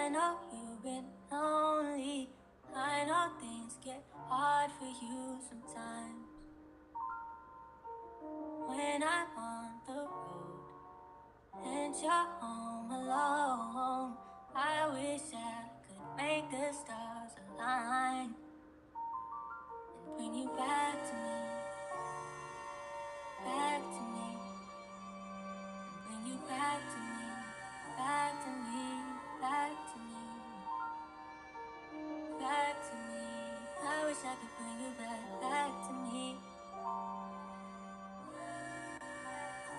I know you've been lonely. I know things get hard for you sometimes. When I'm on the road and you're home alone, I wish I could make the stars align and bring you back to me, back to me, and bring you back to me, back to me, back to me, back to me. I wish I could bring you back, back to me,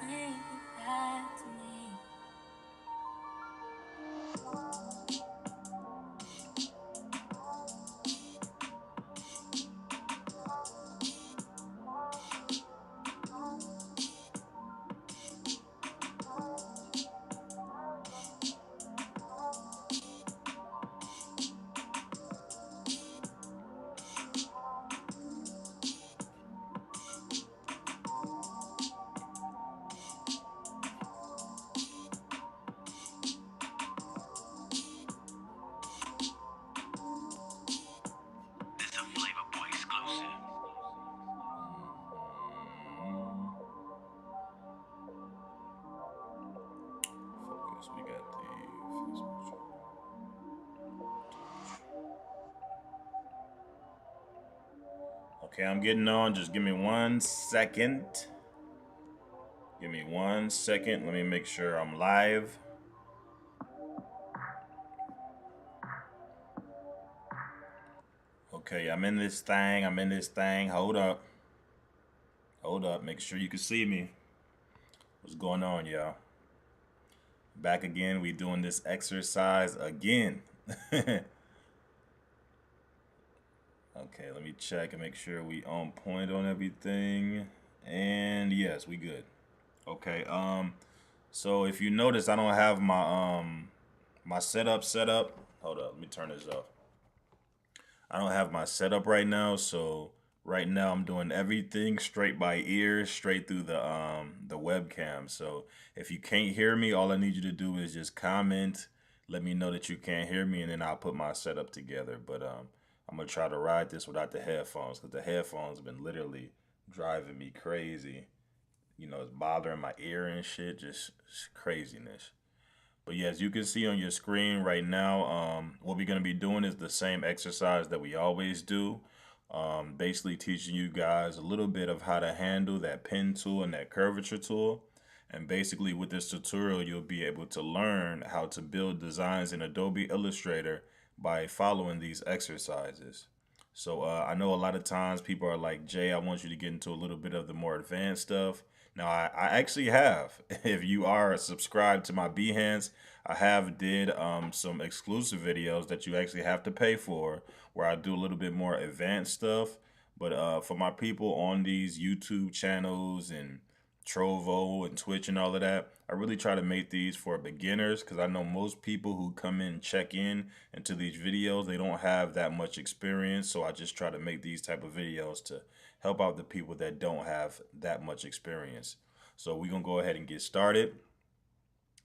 bring you back to me. Focus. We got the. Okay, I'm getting on. Just give me 1 second. Give me 1 second. Let me make sure I'm live. Okay, I'm in this thing. I'm in this thing. Hold up. Hold up. Make sure you can see me. What's going on, y'all? Back again. We doing this exercise again. Okay, let me check and make sure we on point on everything. And yes, we good. Okay. So if you notice, I don't have my setup set up. Hold up. Let me turn this off. I don't have my setup right now, so right now I'm doing everything straight by ear, straight through the webcam. So if you can't hear me, all I need you to do is just comment, let me know that you can't hear me, and then I'll put my setup together. But I'm gonna try to ride this without the headphones because the headphones have been literally driving me crazy. You know, it's bothering my ear and shit, just craziness. But yeah, as you can see on your screen right now, what we're going to be doing is the same exercise that we always do. Basically teaching you guys a little bit of how to handle that pen tool and that curvature tool. And basically with this tutorial, you'll be able to learn how to build designs in Adobe Illustrator by following these exercises. So I know a lot of times people are like, Jay, I want you to get into a little bit of the more advanced stuff. Now, I actually have. If you are subscribed to my Behance, I have did some exclusive videos that you actually have to pay for, where I do a little bit more advanced stuff. But for my people on these YouTube channels and Trovo and Twitch and all of that, I really try to make these for beginners because I know most people who come in and check in into these videos, they don't have that much experience. So I just try to make these type of videos to help out the people that don't have that much experience. So we're going to go ahead and get started.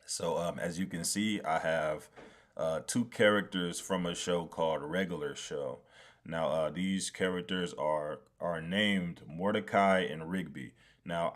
So as you can see, I have two characters from a show called Regular Show. Now these characters are named Mordecai and Rigby. Now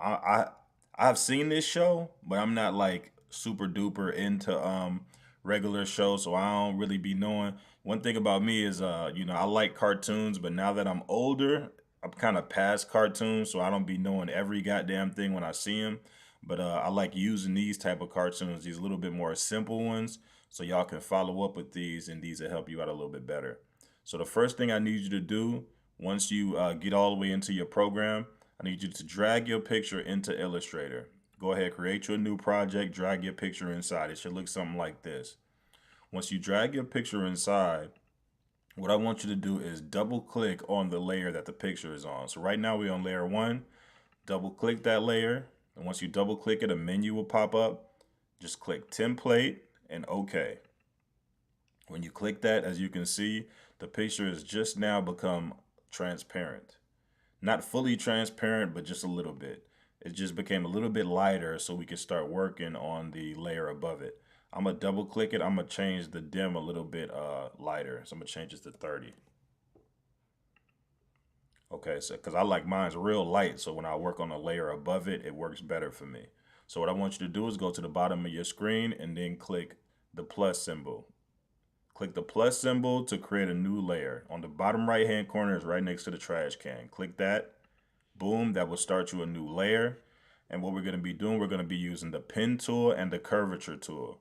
I've seen this show, but I'm not like super duper into regular show, so I don't really be knowing. One thing about me is you know, I like cartoons, but now that I'm older, I'm kind of past cartoons, so I don't be knowing every goddamn thing when I see them. But I like using these type of cartoons, these little bit more simple ones, so y'all can follow up with these, and these will help you out a little bit better. So the first thing I need you to do, once you get all the way into your program, I need you to drag your picture into Illustrator. Go ahead, create your new project, drag your picture inside. It should look something like this. Once you drag your picture inside, what I want you to do is double click on the layer that the picture is on. So right now we're on layer 1. Double click that layer. And once you double click it, a menu will pop up. Just click template and OK. When you click that, as you can see, the picture has just now become transparent. Not fully transparent, but just a little bit. It just became a little bit lighter so we can start working on the layer above it. I'm gonna double click it. I'm gonna change the dim a little bit lighter. So I'm gonna change this to 30. Okay, so because I like mine's real light, so when I work on a layer above it, it works better for me. So what I want you to do is go to the bottom of your screen and then click the plus symbol. Click the plus symbol to create a new layer. On the bottom right hand corner is right next to the trash can. Click that. Boom, that will start you a new layer. And what we're going to be doing, we're going to be using the pen tool and the curvature tool.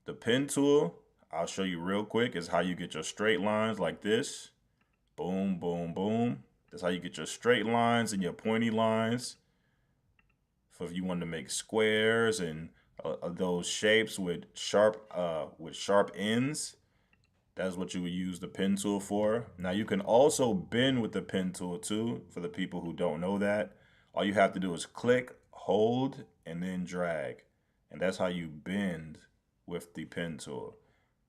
The pen tool, I'll show you real quick, is how you get your straight lines like this. Boom, boom, boom. That's how you get your straight lines and your pointy lines. So if you want to make squares and those shapes with sharp ends, that's what you would use the pen tool for. Now you can also bend with the pen tool too, for the people who don't know that. All you have to do is click, hold, and then drag. And that's how you bend with the pen tool.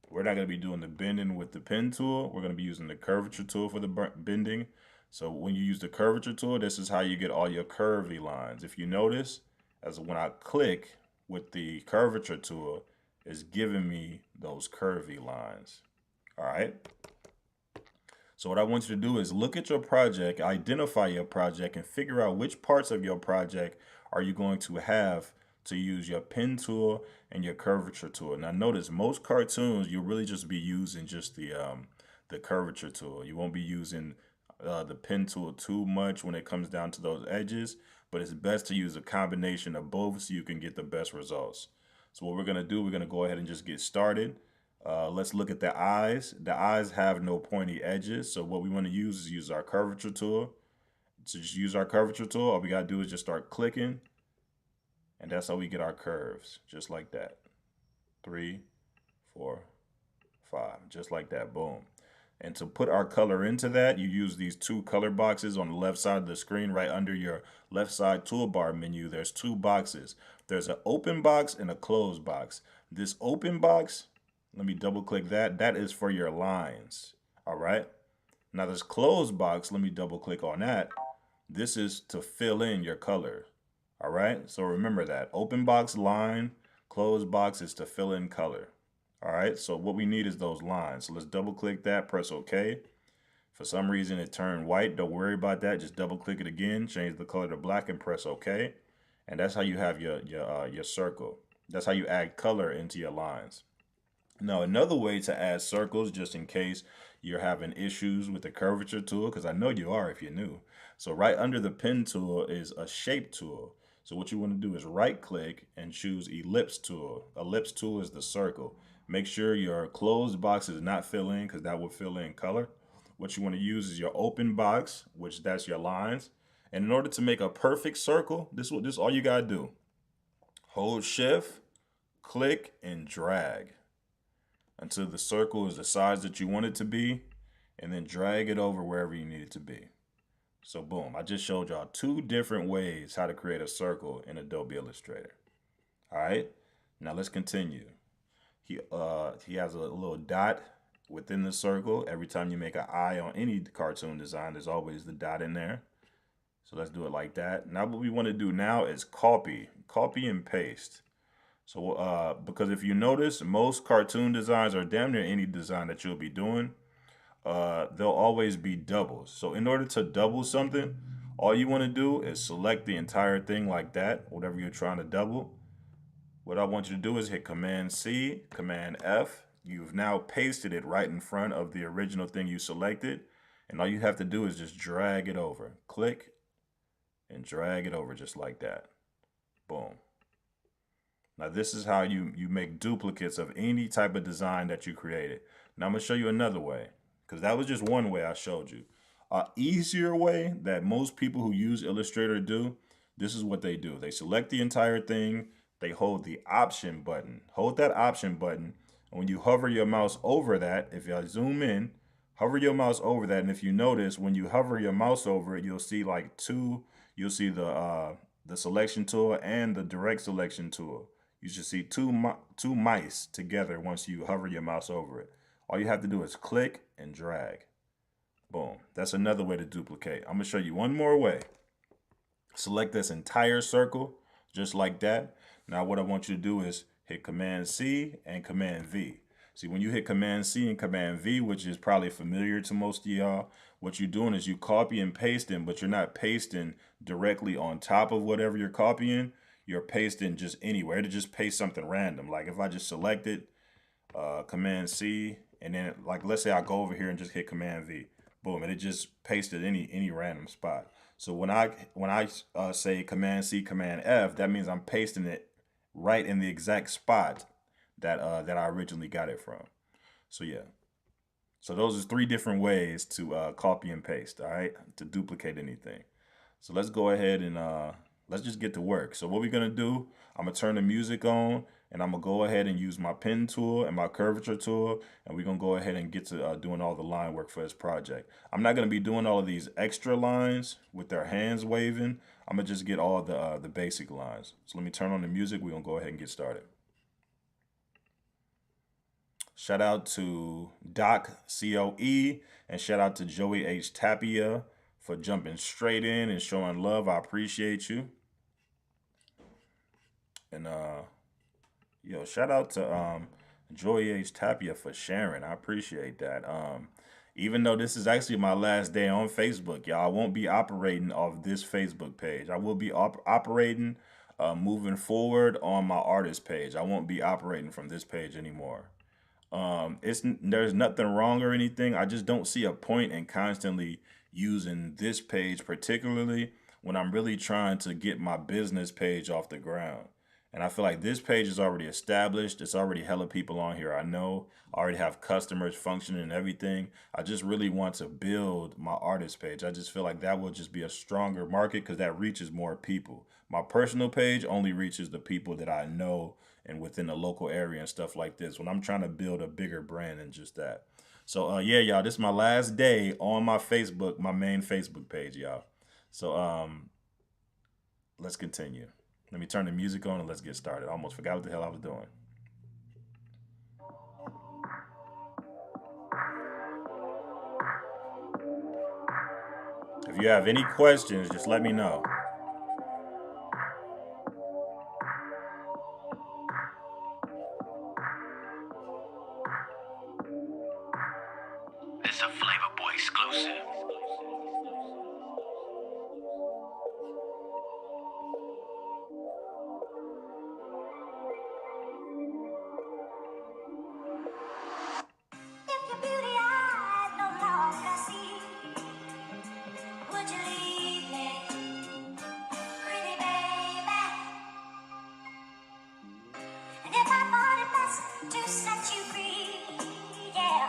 We're not going to be doing the bending with the pen tool. We're going to be using the curvature tool for the bending. So when you use the curvature tool, this is how you get all your curvy lines. If you notice, as when I click with the curvature tool, it's giving me those curvy lines. All right. So what I want you to do is look at your project, identify your project, and figure out which parts of your project are you going to have to use your pen tool and your curvature tool. Now notice most cartoons you'll really just be using just the curvature tool. You won't be using the pen tool too much when it comes down to those edges, but it's best to use a combination of both so you can get the best results. So what we're gonna do, we're gonna go ahead and just get started. Let's look at the eyes. The eyes have no pointy edges, so what we want to use is use our curvature tool. So just use our curvature tool. All we gotta do is just start clicking, and that's how we get our curves, just like that. 3, 4, 5, just like that. Boom. And to put our color into that, you use these two color boxes on the left side of the screen, right under your left side toolbar menu. There's two boxes. There's an open box and a closed box. This open box, let me double click that. That is for your lines. All right. Now this closed box, let me double click on that. This is to fill in your color. All right. So remember that open box line, closed box is to fill in color. All right, so what we need is those lines. So let's double click that, press OK. For some reason it turned white. Don't worry about that. Just double click it again, change the color to black and press OK. And that's how you have your circle. That's how you add color into your lines. Now another way to add circles, just in case you're having issues with the curvature tool, because I know you are if you're new. So right under the pen tool is a shape tool. So what you want to do is right click and choose ellipse tool. Ellipse tool is the circle. Make sure your closed box is not fill in because that will fill in color. What you want to use is your open box, which that's your lines. And in order to make a perfect circle, this is all you gotta do. Hold shift, click, and drag until the circle is the size that you want it to be, and then drag it over wherever you need it to be. So boom, I just showed y'all two different ways how to create a circle in Adobe Illustrator. All right, now let's continue. He has a little dot within the circle. Every time you make an eye on any cartoon design, there's always the dot in there. So let's do it like that. Now what we want to do now is copy and paste. So because if you notice, most cartoon designs or damn near any design that you'll be doing, they'll always be doubles. So in order to double something, all you want to do is select the entire thing like that, whatever you're trying to double. What I want you to do is hit Command C, Command F. You've now pasted it right in front of the original thing you selected. And all you have to do is just drag it over. Click and drag it over just like that. Boom. Now this is how you make duplicates of any type of design that you created. Now I'm going to show you another way, because that was just one way I showed you. An easier way that most people who use Illustrator do, this is what they do. They select the entire thing. They hold the option button. Hold that option button. And when you hover your mouse over that, if I zoom in, hover your mouse over that. And if you notice, when you hover your mouse over it, you'll see like you'll see the selection tool and the direct selection tool. You should see two mice together once you hover your mouse over it. All you have to do is click and drag. Boom. That's another way to duplicate. I'm going to show you one more way. Select this entire circle just like that. Now what I want you to do is hit Command C and Command V. See, when you hit Command C and Command V, which is probably familiar to most of y'all, what you're doing is you copy and pasting, but you're not pasting directly on top of whatever you're copying. You're pasting just anywhere to just paste something random. Like if I just select it, Command C, and then like let's say I go over here and just hit Command V, boom, and it just pasted any random spot. So when I say Command C, Command F, that means I'm pasting it right in the exact spot that I originally got it from. So yeah. So those are three different ways to copy and paste. All right, to duplicate anything. So let's go ahead and let's just get to work. So what we're gonna do, I'm gonna turn the music on, and I'm gonna go ahead and use my pen tool and my curvature tool, and we're gonna go ahead and get to doing all the line work for this project. I'm not gonna be doing all of these extra lines with their hands waving. I'm gonna just get all the basic lines. So let me turn on the music. We're gonna go ahead and get started. Shout out to Doc COE, and shout out to Joey H Tapia for jumping straight in and showing love. I appreciate you. And yo, shout out to Joey H Tapia for sharing. I appreciate that. Even though this is actually my last day on Facebook, y'all, I won't be operating off this Facebook page. I will be operating moving forward on my artist page. I won't be operating from this page anymore. There's nothing wrong or anything. I just don't see a point in constantly using this page, particularly when I'm really trying to get my business page off the ground. And I feel like this page is already established. It's already hella people on here. I know I already have customers functioning and everything. I just really want to build my artist page. I just feel like that will just be a stronger market because that reaches more people. My personal page only reaches the people that I know and within the local area and stuff like this when I'm trying to build a bigger brand than just that. So yeah, y'all, this is my last day on my Facebook, my main Facebook page, y'all. So let's continue. Let me turn the music on and let's get started. I almost forgot what the hell I was doing. If you have any questions, just let me know. It's a Flavor Boy exclusive. If your beauty I no longer see, would you leave me, pretty baby? And if I thought it best to set you free, yeah,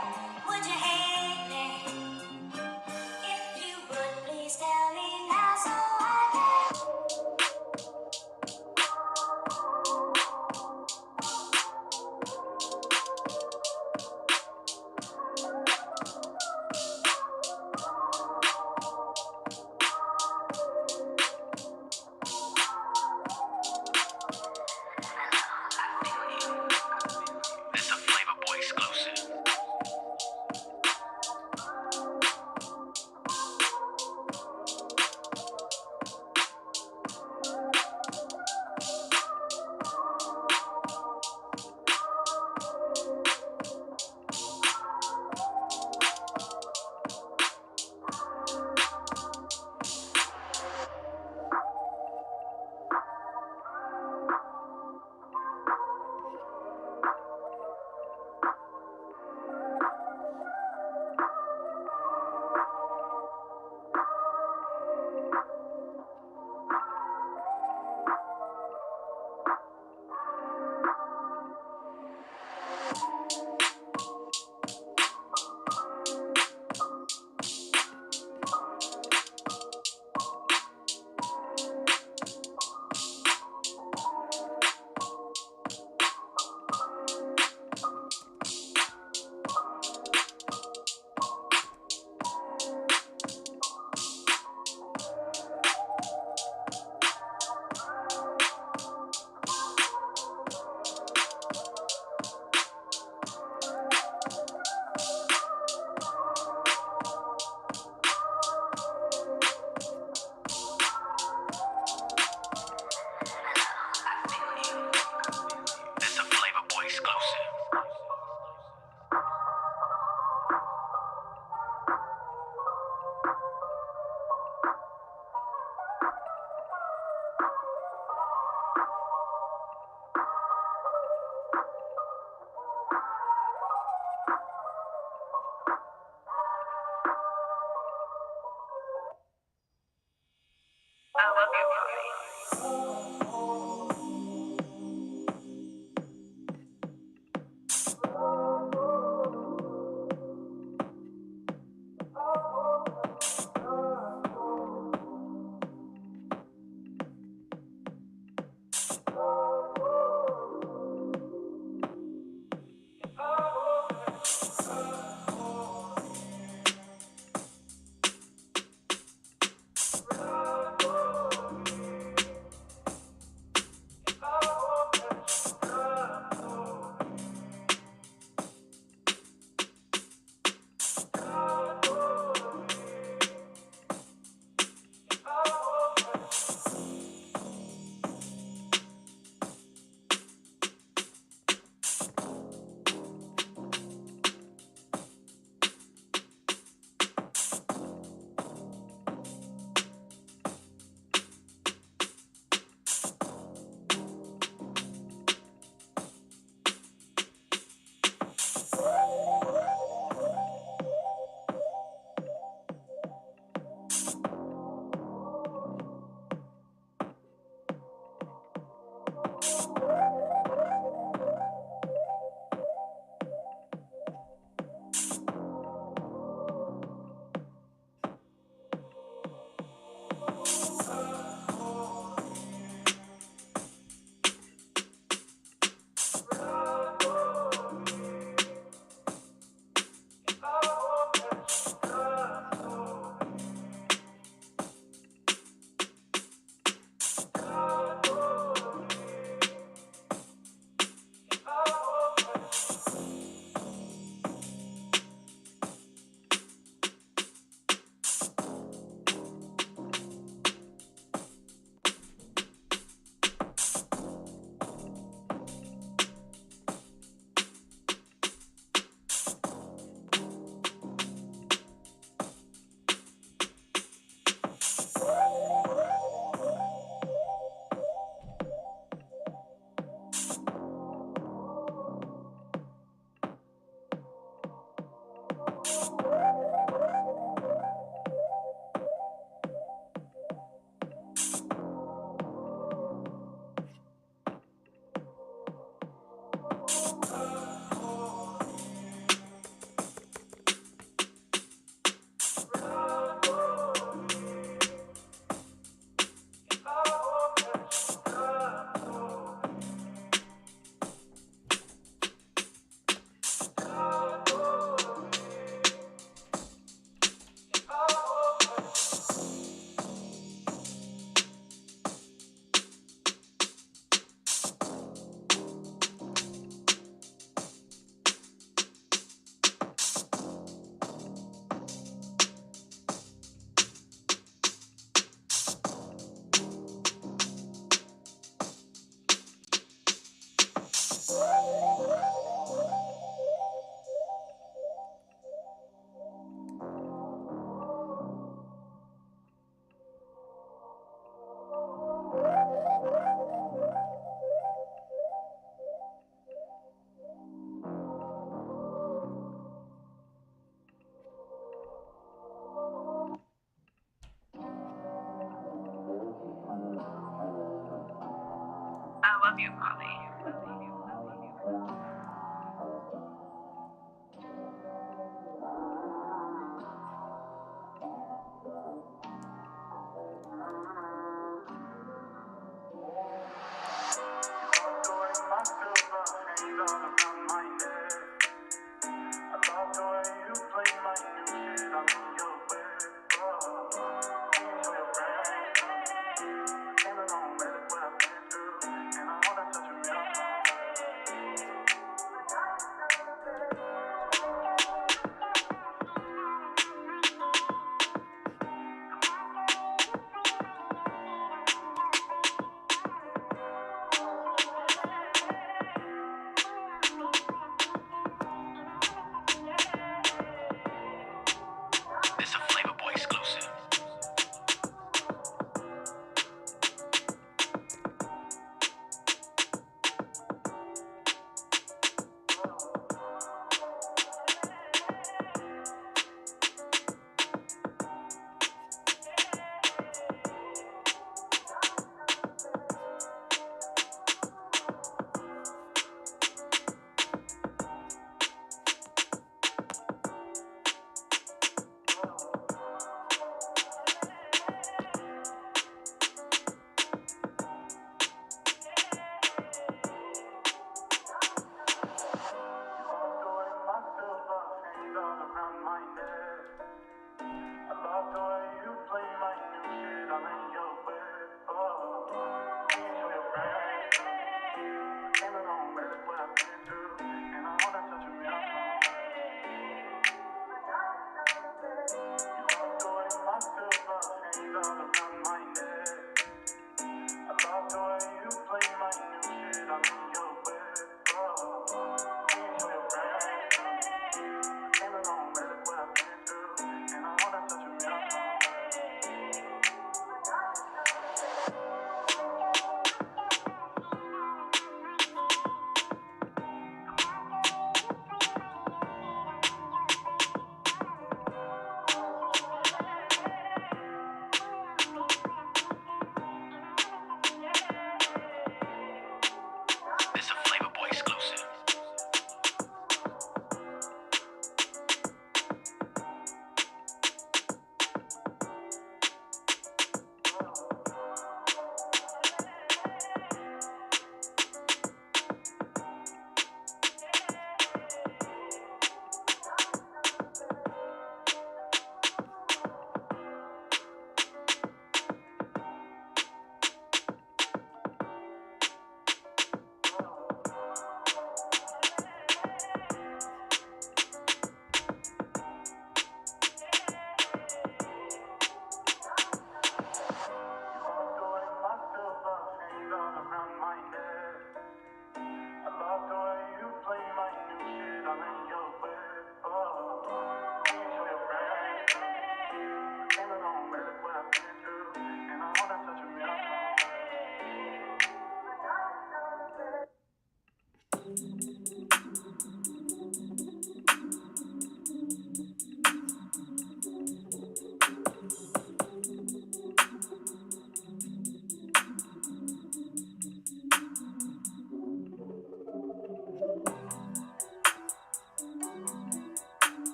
would you hate me,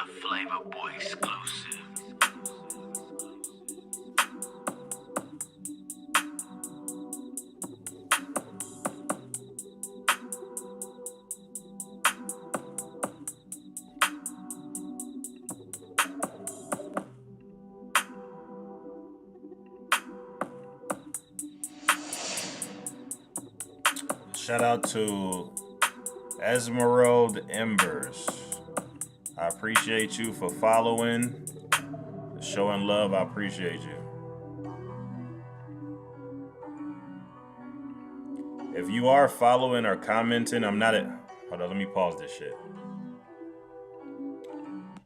a Flavor Boy exclusive. Shout out to Esmeralda Embers. I appreciate you for following, showing love. I appreciate you. If you are following or commenting, I'm not at. Hold on, let me pause this shit.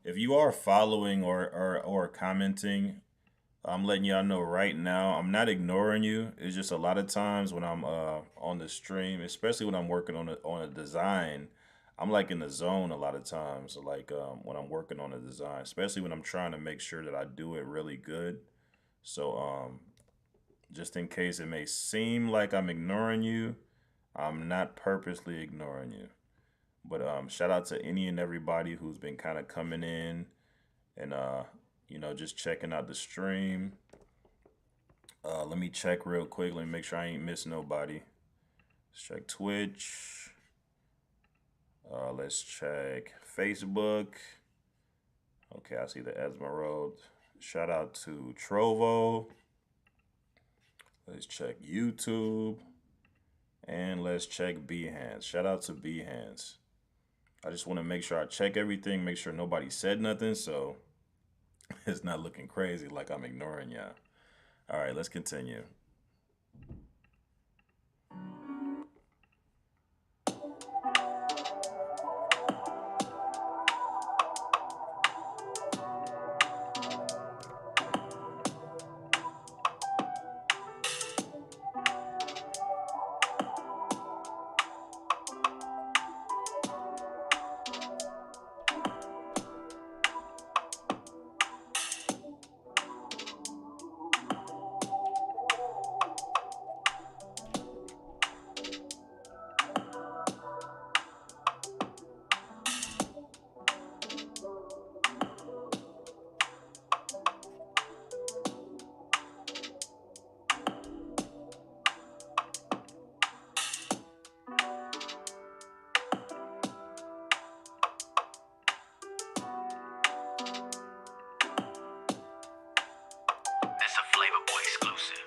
If you are following or commenting, I'm letting y'all know right now, I'm not ignoring you. It's just a lot of times when I'm on the stream, especially when I'm working on a design, I'm like in the zone a lot of times. Like when I'm working on a design, especially when I'm trying to make sure that I do it really good. So just in case it may seem like I'm ignoring you, I'm not purposely ignoring you. But shout out to any and everybody who's been kind of coming in and just checking out the stream. Let me check real quick. Let me make sure I ain't missed nobody. Let's check Twitch. Let's check Facebook. Okay, I see the Esmeralda. Shout out to Trovo. Let's check YouTube. And let's check Behance. Shout out to Behance. I just want to make sure I check everything, make sure nobody said nothing, so it's not looking crazy like I'm ignoring y'all. All right, let's continue. This a Flavor Boy exclusive.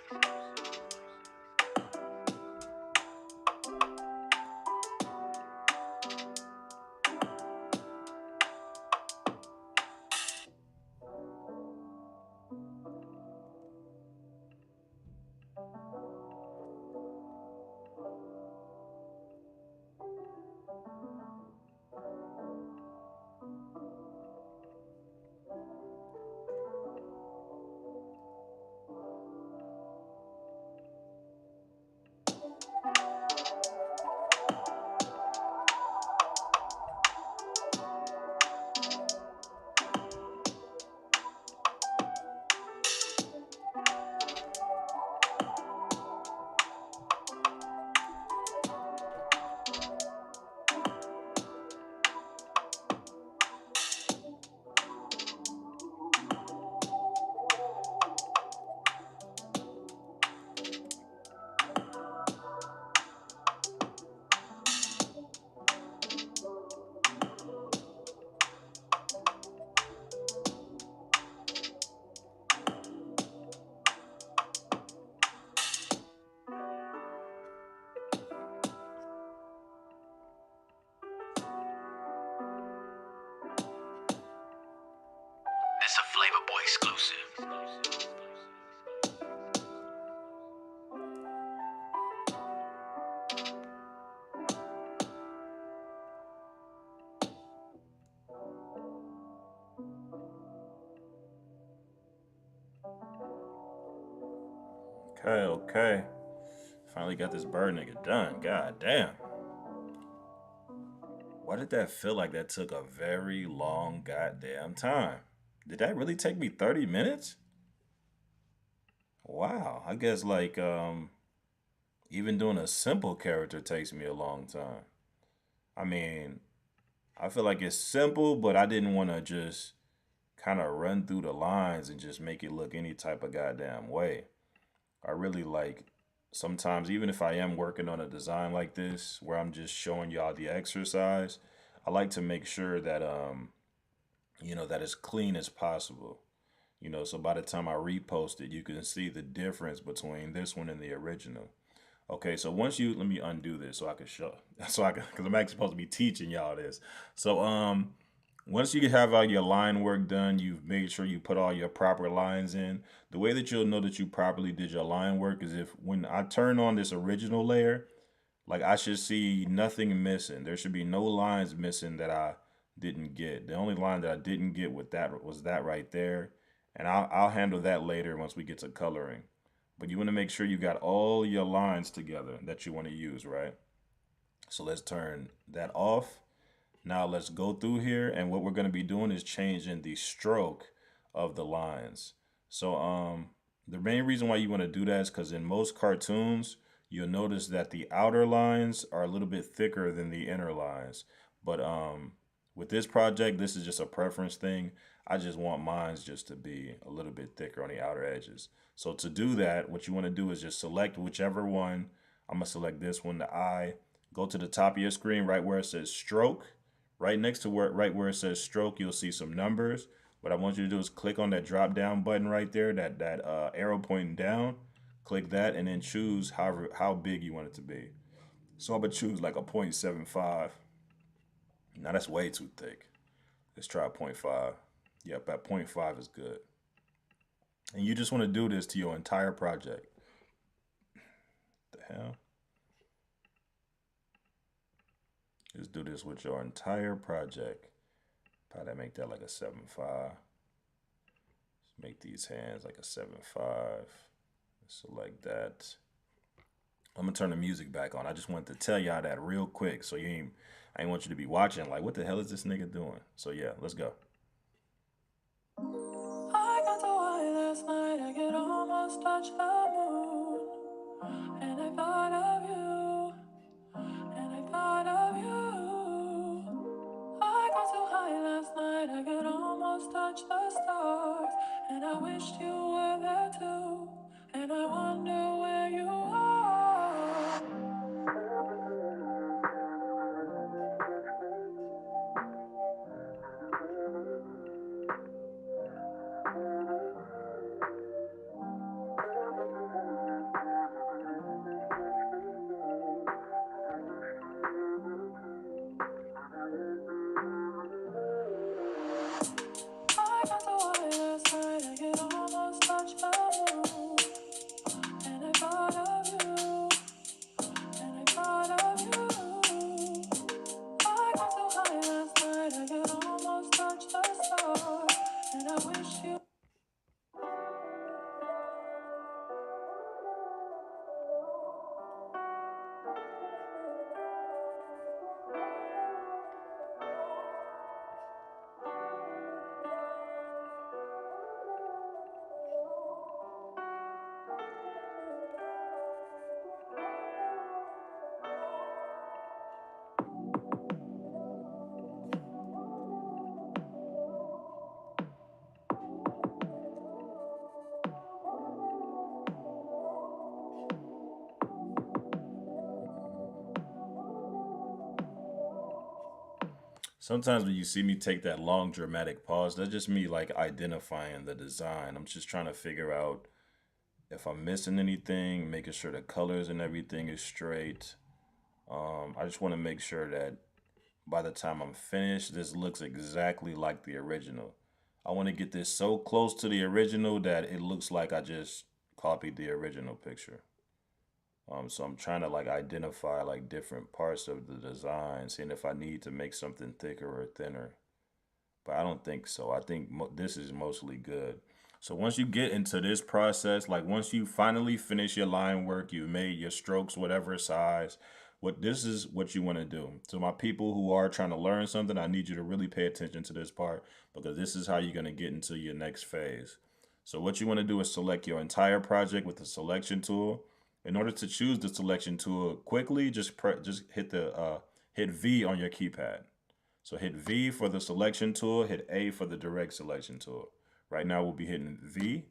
This a Flavor Boy exclusive. Okay. Finally got this bird nigga done. God damn. Why did that feel like that took a very long goddamn time? Did that really take me 30 minutes? Wow. I guess like even doing a simple character takes me a long time. I mean, I feel like it's simple, but I didn't want to just kind of run through the lines and just make it look any type of goddamn way. I really like sometimes, even if I am working on a design like this where I'm just showing y'all the exercise, I like to make sure that that it's clean as possible. So by the time I repost it, you can see the difference between this one and the original. Okay, so once you let me undo this so I can show so I can because I'm actually supposed to be teaching y'all this. So once you have all your line work done, you've made sure you put all your proper lines in. The way that you'll know that you properly did your line work is if when I turn on this original layer, like I should see nothing missing. There should be no lines missing that I didn't get. The only line that I didn't get with that was that right there. And I'll handle that later once we get to coloring. But you want to make sure you got all your lines together that you want to use, right? So let's turn that off. Now let's go through here, and what we're going to be doing is changing the stroke of the lines. So the main reason why you want to do that is because in most cartoons, you'll notice that the outer lines are a little bit thicker than the inner lines. But with this project, this is just a preference thing. I just want mines just to be a little bit thicker on the outer edges. So to do that, what you want to do is just select whichever one. I'm going to select this one, the eye. Go to the top of your screen right where it says stroke. Right next to right where it says stroke, you'll see some numbers. What I want you to do is click on that drop down button right there, that arrow pointing down. Click that and then choose how big you want it to be. So I'm gonna choose like a 0.75. Now that's way too thick. Let's try a zero point 0.5. Yep, at 0.5 is good. And you just want to do this to your entire project. What the hell? Just do this with your entire project. Probably make that like a 7.5. Make these hands like a 7.5. Select that. I'm gonna turn the music back on. I just wanted to tell y'all that real quick, so I ain't want you to be watching like, what the hell is this nigga doing? So yeah, let's go. I got so high last night I could almost touch the moon. And I thought of you, and I thought of you. I got so high last night I could almost touch the stars. And I wished you were there too. And I wonder where you are. I got so high last night I could almost touch the moon. And I thought of you, and I thought of you. I got so high last night I could almost touch the stars. And I wish you. Sometimes when you see me take that long dramatic pause, that's just me like identifying the design. I'm just trying to figure out if I'm missing anything, making sure the colors and everything is straight. I just want to make sure that by the time I'm finished, this looks exactly like the original. I want to get this so close to the original that it looks like I just copied the original picture. So I'm trying to like identify like different parts of the design, seeing if I need to make something thicker or thinner. But I don't think so. I think this is mostly good. So once you get into this process, like once you finally finish your line work, you've made your strokes whatever size, what this is what you want to do. So my people who are trying to learn something, I need you to really pay attention to this part because this is how you're going to get into your next phase. So what you want to do is select your entire project with the selection tool. In order to choose the selection tool quickly, just hit the hit V on your keypad. So hit V for the selection tool, hit A for the direct selection tool. Right now we'll be hitting V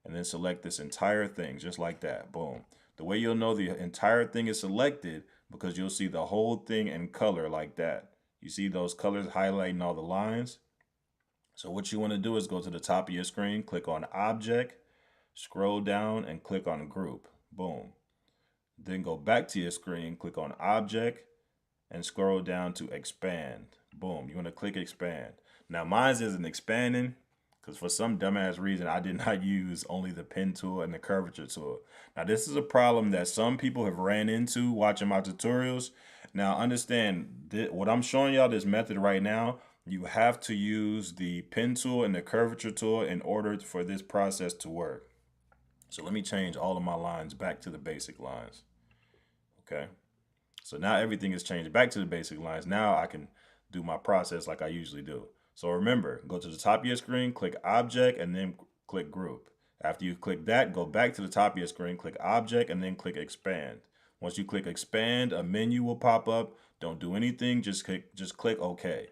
and then select this entire thing just like that. Boom. The way you'll know the entire thing is selected because you'll see the whole thing in color like that. You see those colors highlighting all the lines? So what you want to do is go to the top of your screen, click on Object, scroll down and click on Group. Boom. Then go back to your screen, click on Object, and scroll down to Expand. Boom. You want to click Expand. Now mine isn't expanding because for some dumbass reason I did not use only the pen tool and the curvature tool. Now this is a problem that some people have ran into watching my tutorials. Now understand what I'm showing y'all this method right now. You have to use the pen tool and the curvature tool in order for this process to work. So let me change all of my lines back to the basic lines. Okay. So now everything is changed back to the basic lines. Now I can do my process like I usually do. So remember, go to the top of your screen, click Object, and then click Group. After you click that, go back to the top of your screen, click Object, and then click Expand. Once you click Expand, a menu will pop up. Don't do anything, just click OK.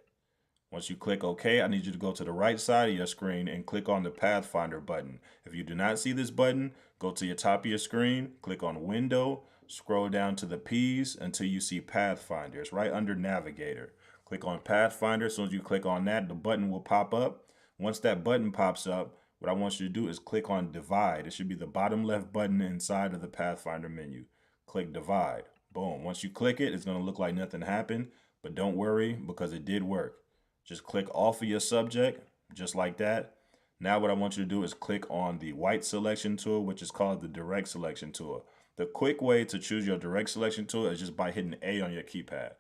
Once you click OK, I need you to go to the right side of your screen and click on the Pathfinder button. If you do not see this button, go to your top of your screen, click on Window, scroll down to the P's until you see Pathfinder. It's right under Navigator. Click on Pathfinder. As soon as you click on that, the button will pop up. Once that button pops up, what I want you to do is click on Divide. It should be the bottom left button inside of the Pathfinder menu. Click Divide. Boom. Once you click it, it's going to look like nothing happened, but don't worry because it did work. Just click off of your subject, just like that. Now what I want you to do is click on the white selection tool, which is called the direct selection tool. The quick way to choose your direct selection tool is just by hitting A on your keypad.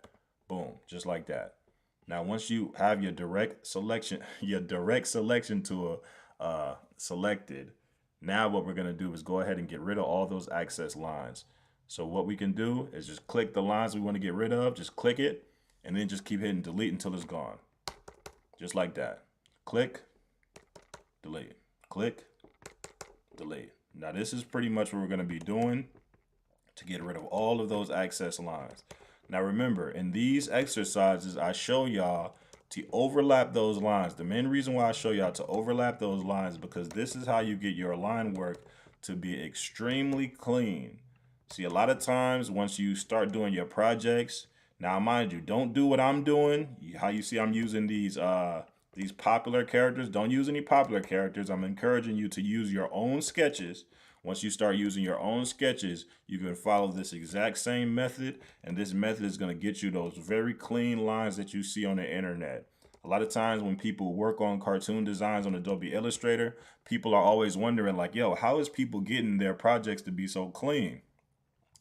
Boom, just like that. Now once you have your direct selection tool selected, now what we're going to do is go ahead and get rid of all those access lines. So what we can do is just click the lines we want to get rid of, just click it, and then just keep hitting delete until it's gone. Just like that. Click, delete, click, delete. Now this is pretty much what we're going to be doing to get rid of all of those access lines. Now remember, in these exercises, I show y'all to overlap those lines. The main reason why I show y'all to overlap those lines is because this is how you get your line work to be extremely clean. See, a lot of times once you start doing your projects, now, mind you, don't do what I'm doing. How you see I'm using these popular characters. Don't use any popular characters. I'm encouraging you to use your own sketches. Once you start using your own sketches, you can follow this exact same method, and this method is going to get you those very clean lines that you see on the internet. A lot of times when people work on cartoon designs on Adobe Illustrator, people are always wondering like, yo, how is people getting their projects to be so clean?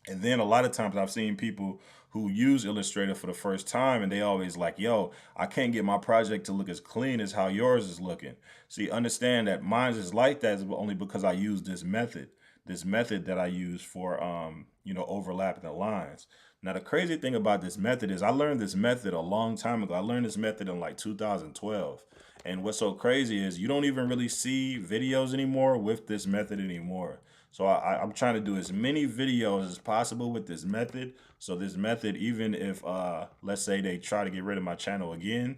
And then a lot of times I've seen people who use Illustrator for the first time and they always like, yo, I can't get my project to look as clean as how yours is looking. See, understand that mine is like that only because I use this method that I use for, overlapping the lines. Now, the crazy thing about this method is I learned this method a long time ago. I learned this method in like 2012. And what's so crazy is you don't even really see videos anymore with this method anymore. So I'm trying to do as many videos as possible with this method. So this method, even if, let's say they try to get rid of my channel again,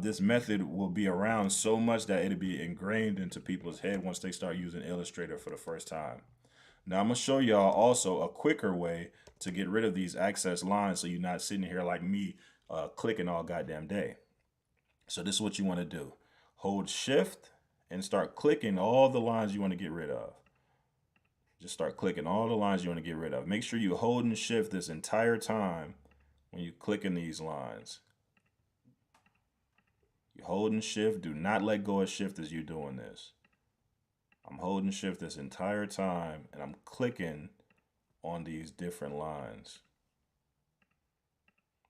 this method will be around so much that it'll be ingrained into people's head once they start using Illustrator for the first time. Now I'm going to show y'all also a quicker way to get rid of these access lines so you're not sitting here like me clicking all goddamn day. So this is what you want to do. Hold shift and start clicking all the lines you want to get rid of. Just start clicking all the lines you want to get rid of. Make sure you hold and shift this entire time when you click in these lines. You hold and shift. Do not let go of shift as you're doing this. I'm holding shift this entire time and I'm clicking on these different lines.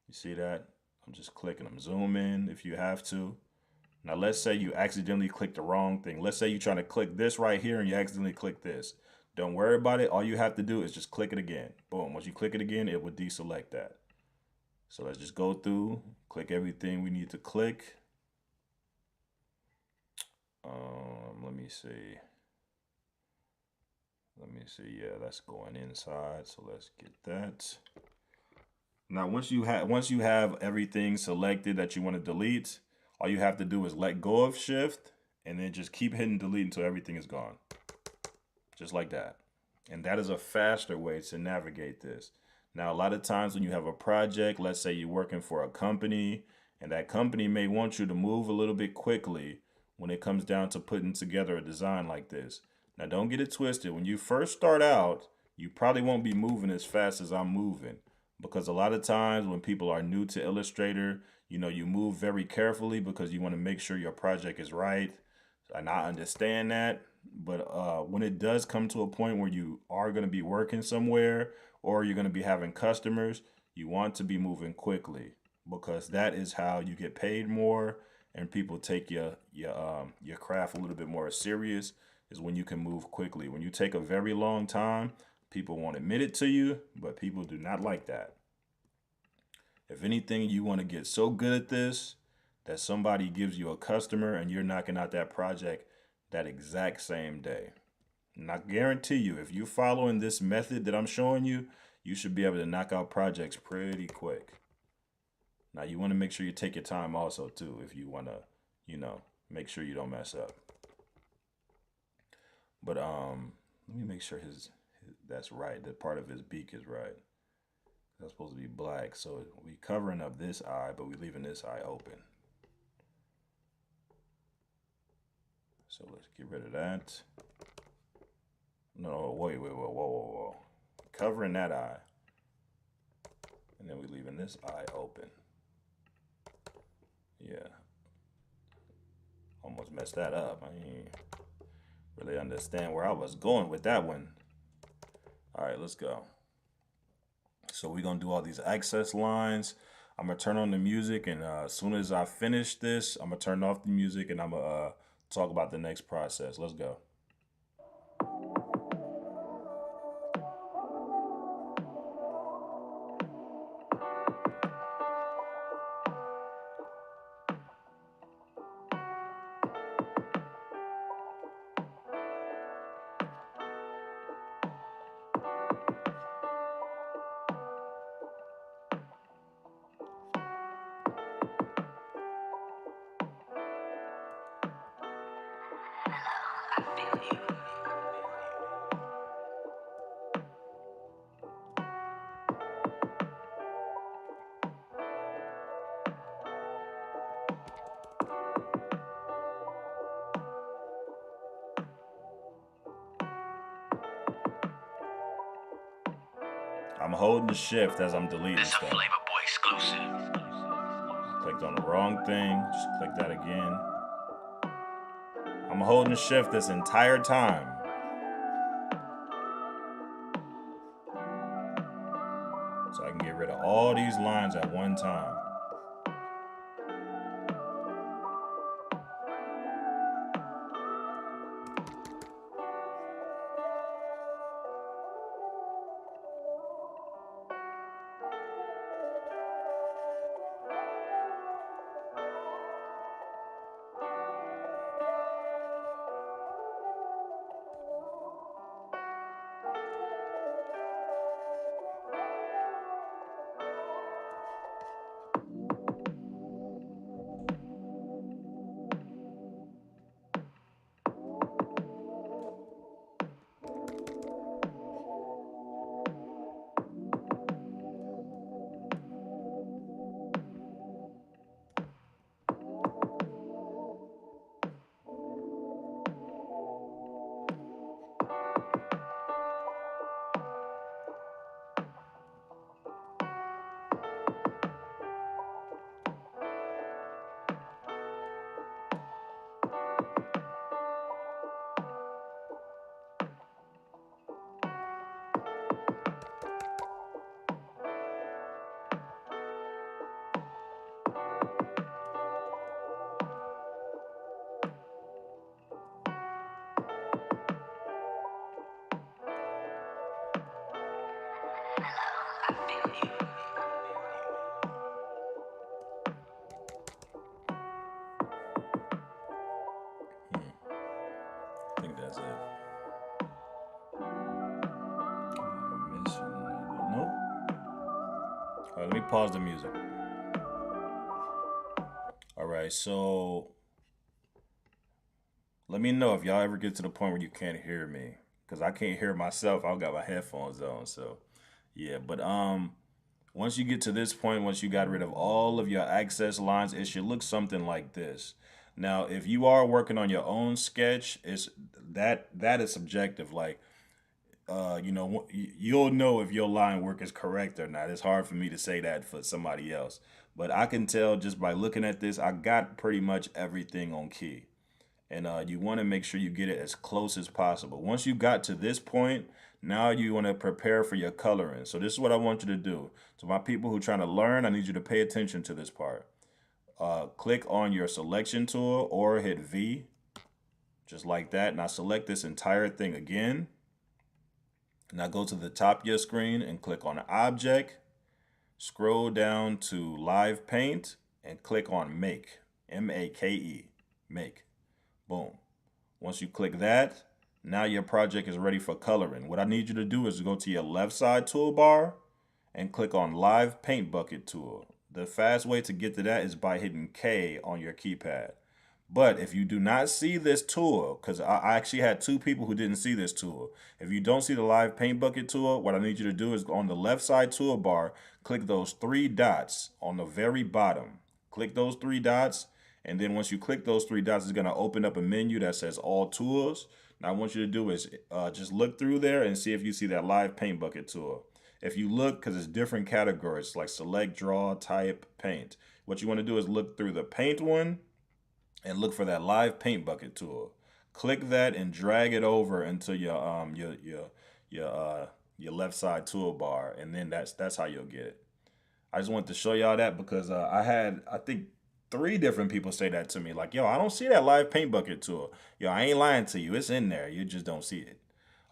You see that? I'm just clicking them. Zoom in if you have to. Now let's say you accidentally click the wrong thing. Let's say you're trying to click this right here and you accidentally click this. Don't worry about it. All you have to do is just click it again. Boom. Once you click it again, it will deselect that. So let's just go through, click everything we need to click. Let me see. Yeah, that's going inside. So let's get that. Now, once you have everything selected that you want to delete, all you have to do is let go of shift and then just keep hitting delete until everything is gone. Just like that. And that is a faster way to navigate this. Now, a lot of times when you have a project, let's say you're working for a company, and that company may want you to move a little bit quickly when it comes down to putting together a design like this. Now, don't get it twisted. When you first start out, you probably won't be moving as fast as I'm moving because a lot of times when people are new to Illustrator, you move very carefully because you want to make sure your project is right. And I understand that. But when it does come to a point where you are going to be working somewhere or you're going to be having customers, you want to be moving quickly because that is how you get paid more and people take your craft a little bit more serious is when you can move quickly. When you take a very long time, people won't admit it to you, but people do not like that. If anything, you want to get so good at this that somebody gives you a customer and you're knocking out that project that exact same day. And I guarantee you, if you're following this method that I'm showing you, you should be able to knock out projects pretty quick. Now, you want to make sure you take your time also, too, if you want to, make sure you don't mess up. But let me make sure his that's right. That part of his beak is right. That's supposed to be black. So we covering up this eye, but we leaving this eye open. So let's get rid of that. No, wait, whoa, whoa, whoa. Covering that eye. And then we leaving this eye open. Yeah. Almost messed that up. I mean, really understand where I was going with that one. All right, let's go. So we're going to do all these access lines. I'm going to turn on the music, and as soon as I finish this, I'm going to turn off the music, and I'm going to talk about the next process. Let's go. I'm holding the shift as I'm deleting This a stuff. Flavor Boy exclusive. Clicked on the wrong thing. Just click that again. I'm holding the shift this entire time. So I can get rid of all these lines at one time. pause the music. All right, so let me know if y'all ever get to the point where you can't hear me, because I can't hear myself. I've got my headphones on, so yeah. But once you get to this point, once you got rid of all of your access lines, it should look something like this. Now, if you are working on your own sketch, it's that is subjective. Like, you'll know if your line work is correct or not. It's hard for me to say that for somebody else, but I can tell just by looking at this. I got pretty much everything on key, and you want to make sure you get it as close as possible. Once you got to this point, now you want to prepare for your coloring. So this is what I want you to do. So my people who are trying to learn, I need you to pay attention to this part. Click on your selection tool or hit V, just like that. Now select this entire thing again. Now go to the top of your screen and click on Object. Scroll down to Live Paint and click on Make. M-A-K-E. Make. Boom. Once you click that, now your project is ready for coloring. What I need you to do is go to your left side toolbar and click on Live Paint Bucket tool. The fast way to get to that is by hitting K on your keypad. But if you do not see this tool, because I actually had two people who didn't see this tool. If you don't see the Live Paint Bucket tool, what I need you to do is on the left side toolbar, click those three dots on the very bottom. Click those three dots, and then once you click those three dots, it's going to open up a menu that says All Tools. Now, I want you to do is just look through there and see if you see that Live Paint Bucket tool. If you look, because it's different categories, like Select, Draw, Type, Paint. What you want to do is look through the Paint one, and look for that Live Paint Bucket tool. Click that and drag it over into your left side toolbar, and then that's how you'll get it. I just wanted to show y'all that because I think three different people say that to me. Like, yo, I don't see that Live Paint Bucket tool. Yo, I ain't lying to you. It's in there. You just don't see it.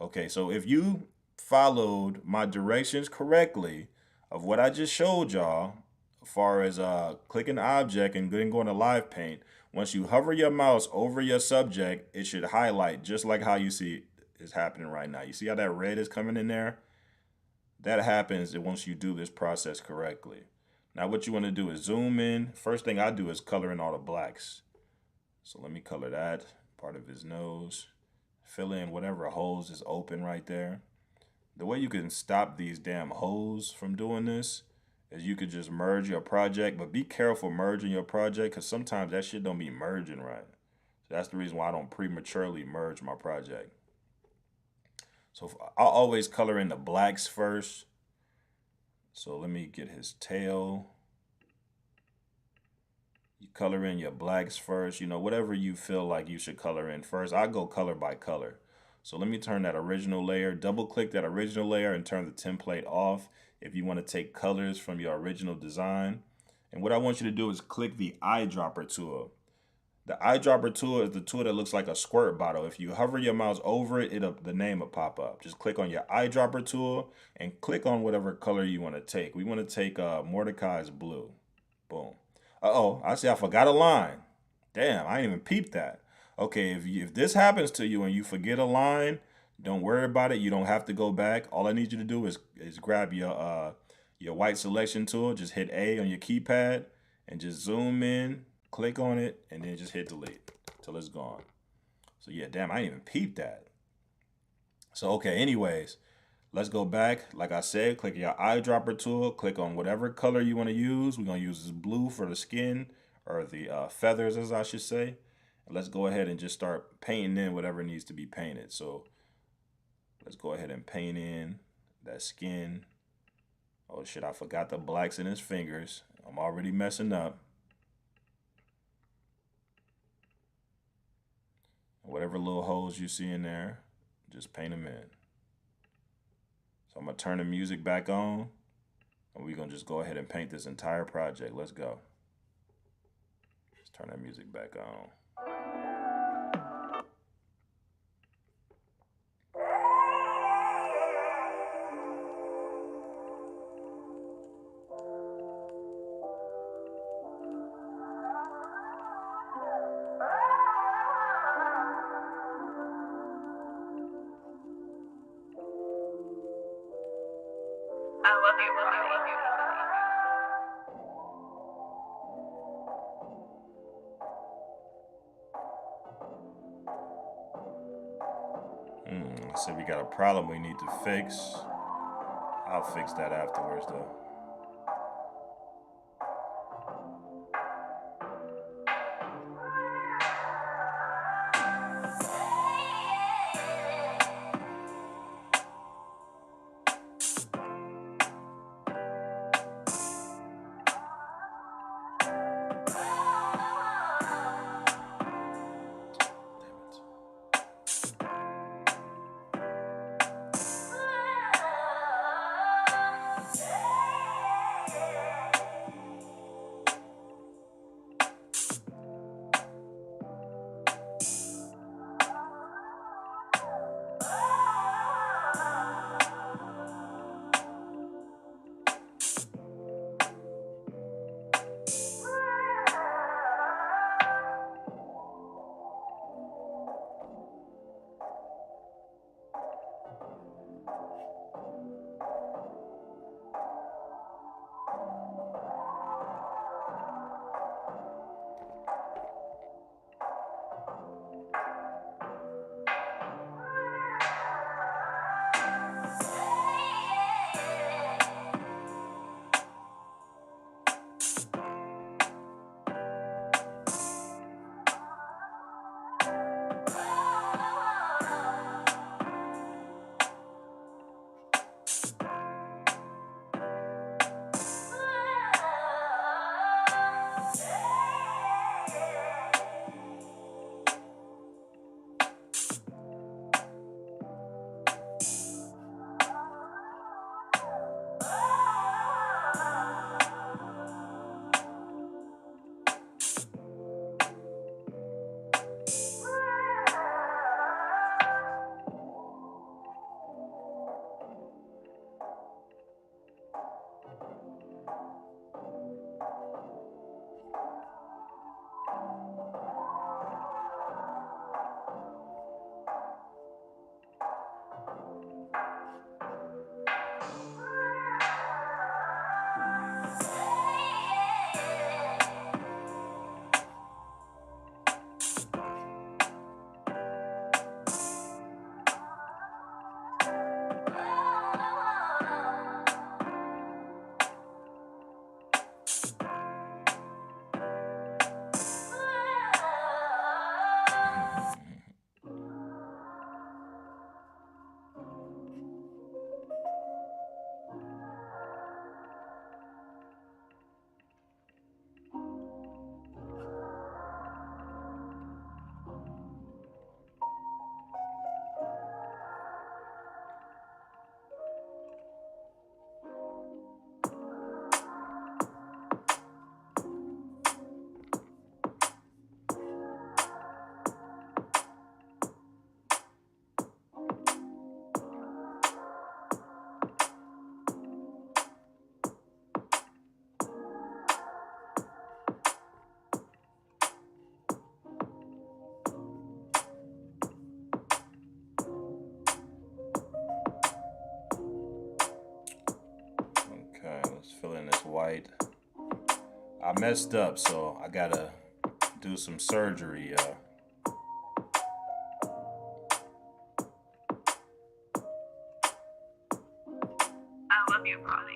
Okay, so if you followed my directions correctly of what I just showed y'all, as far as clicking the object and then going to Live Paint, once you hover your mouse over your subject, it should highlight just like how you see is happening right now. You see how that red is coming in there? That happens once you do this process correctly. Now what you want to do is zoom in. First thing I do is color in all the blacks. So let me color that part of his nose. Fill in whatever holes is open right there. The way you can stop these damn holes from doing this is you could just merge your project, but be careful merging your project because sometimes that shit don't be merging right. So that's the reason why I don't prematurely merge my project. So I'll always color in the blacks first. So let me get his tail. You color in your blacks first, whatever you feel like you should color in first. I go color by color. So let me turn that original layer, double click that original layer and turn the template off if you want to take colors from your original design. And what I want you to do is click the eyedropper tool. The eyedropper tool is the tool that looks like a squirt bottle. If you hover your mouse over it, the name will pop up. Just click on your eyedropper tool and click on whatever color you want to take. We want to take Mordecai's blue. Boom. Uh-oh, I see I forgot a line. Damn, I didn't even peep that. Okay, if this happens to you and you forget a line, don't worry about it. You don't have to go back. All I need you to do is grab your white selection tool, just hit A on your keypad and just zoom in, click on it, and then just hit delete till it's gone. So yeah, damn, I didn't even peep that. So okay, anyways, let's go back. Like I said, click your eyedropper tool, click on whatever color you want to use. We're going to use this blue for the skin, or the feathers, as I should say. And let's go ahead and just start painting in whatever needs to be painted. So let's go ahead and paint in that skin. Oh shit, I forgot the blacks in his fingers. I'm already messing up. Whatever little holes you see in there, just paint them in. So I'm going to turn the music back on, and we're going to just go ahead and paint this entire project. Let's go. Let's turn that music back on. I love you, buddy. So we got a problem we need to fix. I'll fix that afterwards, though. Okay, let's fill in this white. I messed up, so I gotta do some surgery. I love you, Polly.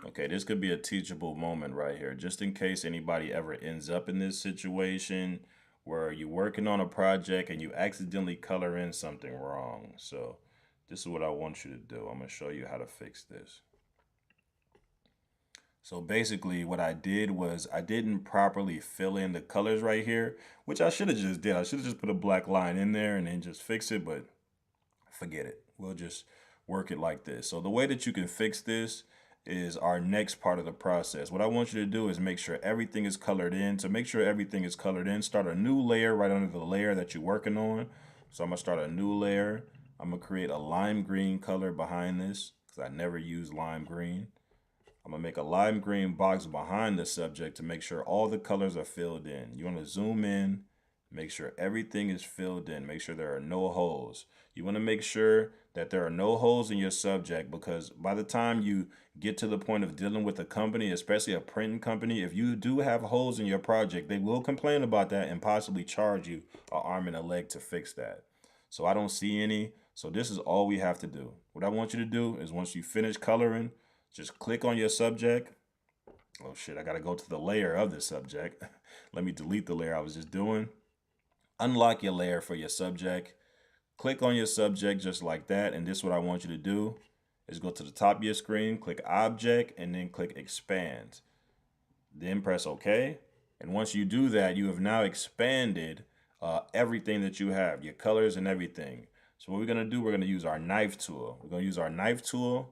Okay, this could be a teachable moment right here, just in case anybody ever ends up in this situation where you're working on a project and you accidentally color in something wrong. So, this is what I want you to do. I'm gonna show you how to fix this. So basically what I did was I didn't properly fill in the colors right here, which I should have just did. I should have just put a black line in there and then just fix it, but forget it. We'll just work it like this. So the way that you can fix this is our next part of the process. What I want you to do is make sure everything is colored in. To make sure everything is colored in, start a new layer right under the layer that you're working on. So I'm gonna start a new layer. I'm gonna create a lime green color behind this because I never use lime green. I'm gonna make a lime green box behind the subject to make sure all the colors are filled in. You wanna zoom in, make sure everything is filled in, make sure there are no holes. You wanna make sure that there are no holes in your subject because by the time you get to the point of dealing with a company, especially a printing company, if you do have holes in your project, they will complain about that and possibly charge you an arm and a leg to fix that. So I don't see any. So this is all we have to do. What I want you to do is once you finish coloring, just click on your subject. Oh shit, I gotta go to the layer of the subject. Let me delete the layer I was just doing. Unlock your layer for your subject. Click on your subject just like that. And this is what I want you to do is go to the top of your screen, click object, and then click expand. Then press OK. And once you do that, you have now expanded everything that you have, your colors and everything. So what we're going to do, we're going to use our knife tool. We're going to use our knife tool.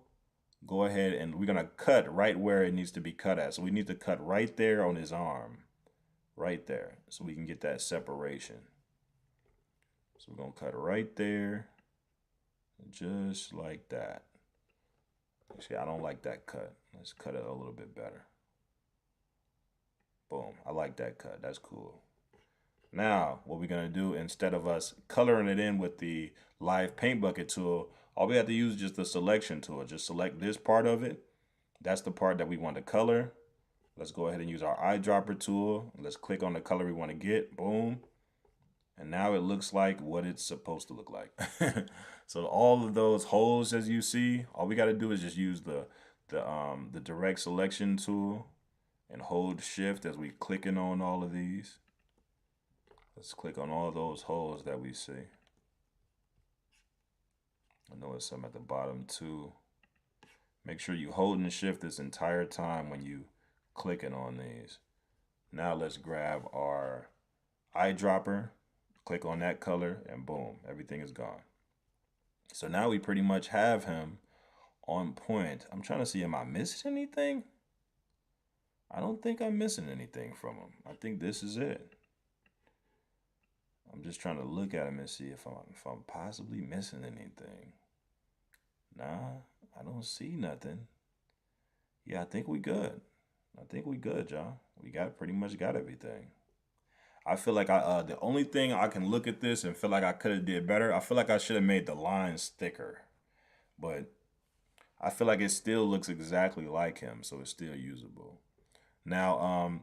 Go ahead and we're going to cut right where it needs to be cut at. So we need to cut right there on his arm. Right there. So we can get that separation. So we're going to cut right there. Just like that. See, I don't like that cut. Let's cut it a little bit better. Boom. I like that cut. That's cool. Now, what we're going to do, instead of us coloring it in with the live paint bucket tool, all we have to use is just the selection tool. Just select this part of it. That's the part that we want to color. Let's go ahead and use our eyedropper tool. Let's click on the color we want to get. Boom. And now it looks like what it's supposed to look like. So all of those holes, as you see, all we got to do is just use the direct selection tool and hold shift as we clicking on all of these. Let's click on all those holes that we see. I know there's some at the bottom too. Make sure you hold and shift this entire time when you clicking on these. Now let's grab our eyedropper, click on that color, and boom, everything is gone. So now we pretty much have him on point. I'm trying to see, am I missing anything? I don't think I'm missing anything from him. I think this is it. I'm just trying to look at him and see if I'm possibly missing anything. Nah, I don't see nothing. Yeah, I think we good. I think we good, y'all. We pretty much got everything. I feel like the only thing I can look at this and feel like I could have did better. I feel like I should have made the lines thicker, but I feel like it still looks exactly like him, so it's still usable. Now,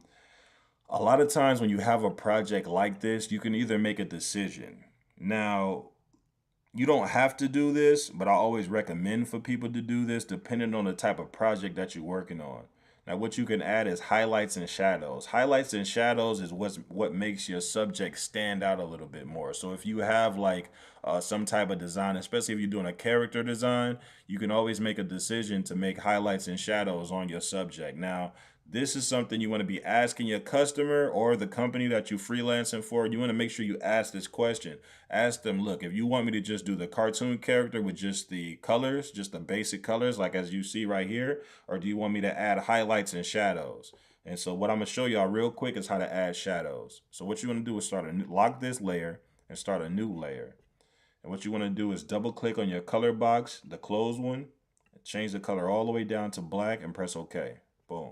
a lot of times when you have a project like this, you can either make a decision. Now, you don't have to do this, but I always recommend for people to do this depending on the type of project that you're working on. Now, what you can add is highlights and shadows. Highlights and shadows is what makes your subject stand out a little bit more. So if you have like some type of design, especially if you're doing a character design, you can always make a decision to make highlights and shadows on your subject. Now, this is something you want to be asking your customer or the company that you're freelancing for. You want to make sure you ask this question. Ask them, look, if you want me to just do the cartoon character with just the colors, just the basic colors, like as you see right here, or do you want me to add highlights and shadows? And so what I'm going to show y'all real quick is how to add shadows. So what you want to do is lock this layer and start a new layer. And what you want to do is double click on your color box, the closed one, change the color all the way down to black and press OK. Boom.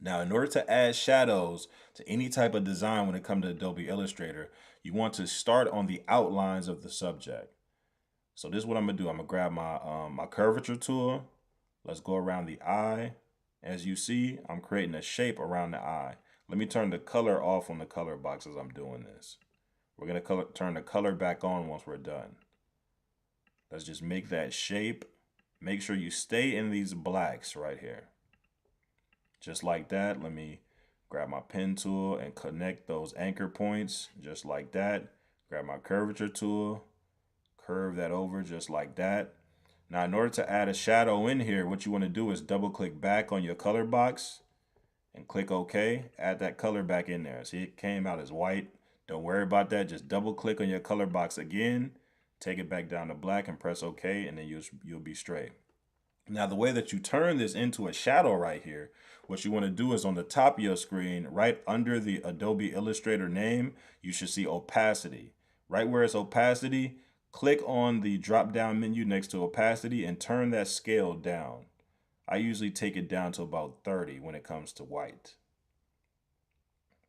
Now, in order to add shadows to any type of design when it comes to Adobe Illustrator, you want to start on the outlines of the subject. So this is what I'm going to do. I'm going to grab my curvature tool. Let's go around the eye. As you see, I'm creating a shape around the eye. Let me turn the color off on the color box as I'm doing this. We're going to turn the color back on once we're done. Let's just make that shape. Make sure you stay in these blacks right here. Just like that. Let me grab my pen tool and connect those anchor points just like that. Grab my curvature tool, curve that over just like that. Now, in order to add a shadow in here, what you want to do is double click back on your color box and click OK. Add that color back in there. See, it came out as white. Don't worry about that. Just double click on your color box again, take it back down to black and press OK, and then you'll be straight. Now, the way that you turn this into a shadow right here, what you want to do is on the top of your screen, right under the Adobe Illustrator name, you should see opacity. Right where it's opacity, click on the drop-down menu next to opacity and turn that scale down. I usually take it down to about 30 when it comes to white.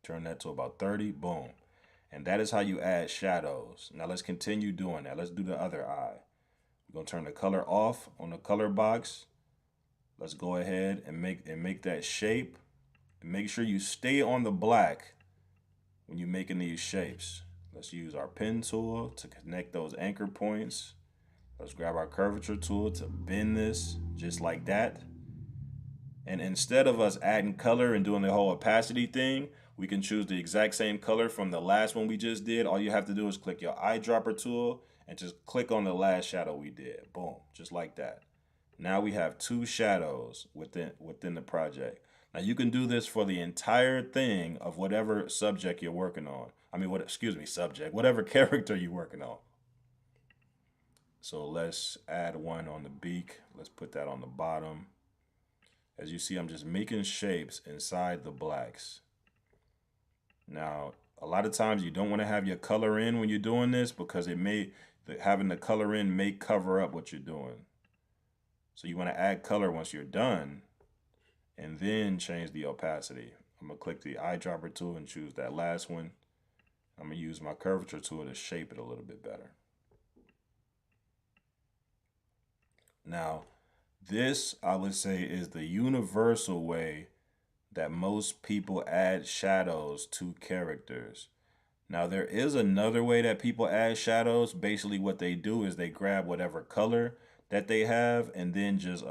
Turn that to about 30, boom. And that is how you add shadows. Now let's continue doing that. Let's do the other eye. We're going to turn the color off on the color box. Let's go ahead and make that shape. And make sure you stay on the black when you're making these shapes. Let's use our pen tool to connect those anchor points. Let's grab our curvature tool to bend this just like that. And instead of us adding color and doing the whole opacity thing, we can choose the exact same color from the last one we just did. All you have to do is click your eyedropper tool and just click on the last shadow we did. Boom, just like that. Now we have two shadows within the project. Now you can do this for the entire thing of whatever subject you're working on. I mean, subject, whatever character you're working on. So let's add one on the beak. Let's put that on the bottom. As you see, I'm just making shapes inside the blacks. Now, a lot of times you don't want to have your color in when you're doing this because having the color in may cover up what you're doing. So you want to add color once you're done and then change the opacity. I'm going to click the eyedropper tool and choose that last one. I'm going to use my curvature tool to shape it a little bit better. Now, this, I would say, is the universal way that most people add shadows to characters. Now, there is another way that people add shadows. Basically, what they do is they grab whatever color that they have and then just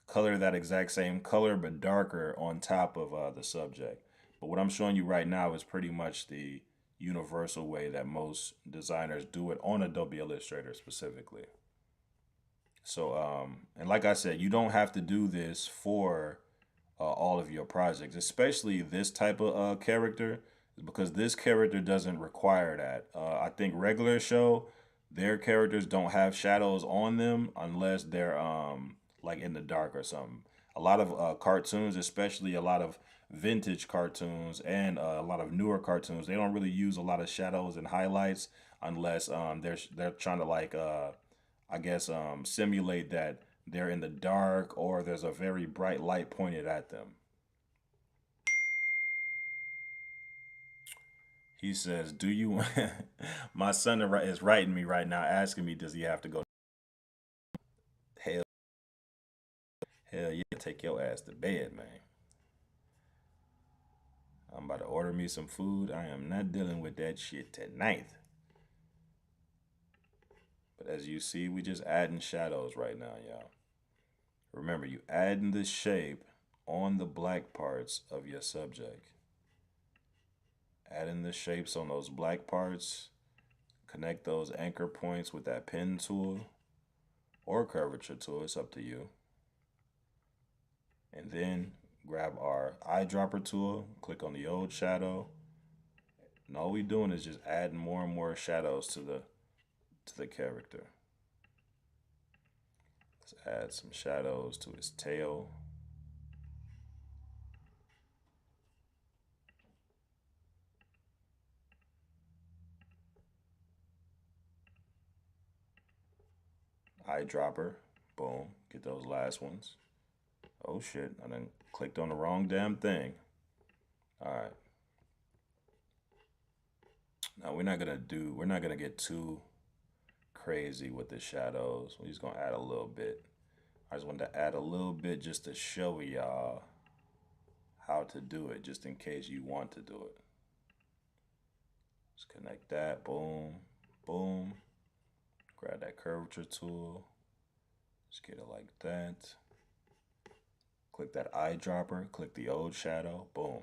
color that exact same color but darker on top of the subject. But what I'm showing you right now is pretty much the universal way that most designers do it on Adobe Illustrator specifically. So, and like I said, you don't have to do this for all of your projects, especially this type of character, because this character doesn't require that. I think regular show, their characters don't have shadows on them unless they're like in the dark or something. A lot of cartoons, especially a lot of vintage cartoons and a lot of newer cartoons, they don't really use a lot of shadows and highlights unless they're trying to like I guess simulate that they're in the dark or there's a very bright light pointed at them. He says, "Do you?" My son is writing me right now, asking me, "Does he have to go?" Hell, hell yeah! Take your ass to bed, man. I'm about to order me some food. I am not dealing with that shit tonight. But as you see, we just adding shadows right now, y'all. Remember, you adding the shape on the black parts of your subject. Adding the shapes on those black parts. Connect those anchor points with that pen tool or curvature tool. It's up to you. And then grab our eyedropper tool, click on the old shadow. And all we doing is just adding more and more shadows to the character. Let's add some shadows to his tail. Eyedropper, boom, get those last ones. Oh shit, I done clicked on the wrong damn thing. All right. Now we're not gonna get too crazy with the shadows. We're just gonna add a little bit. I just wanted to add a little bit just to show y'all how to do it, just in case you want to do it. Just connect that, boom, boom. Grab that curvature tool. Just get it like that. Click that eyedropper, click the old shadow, boom.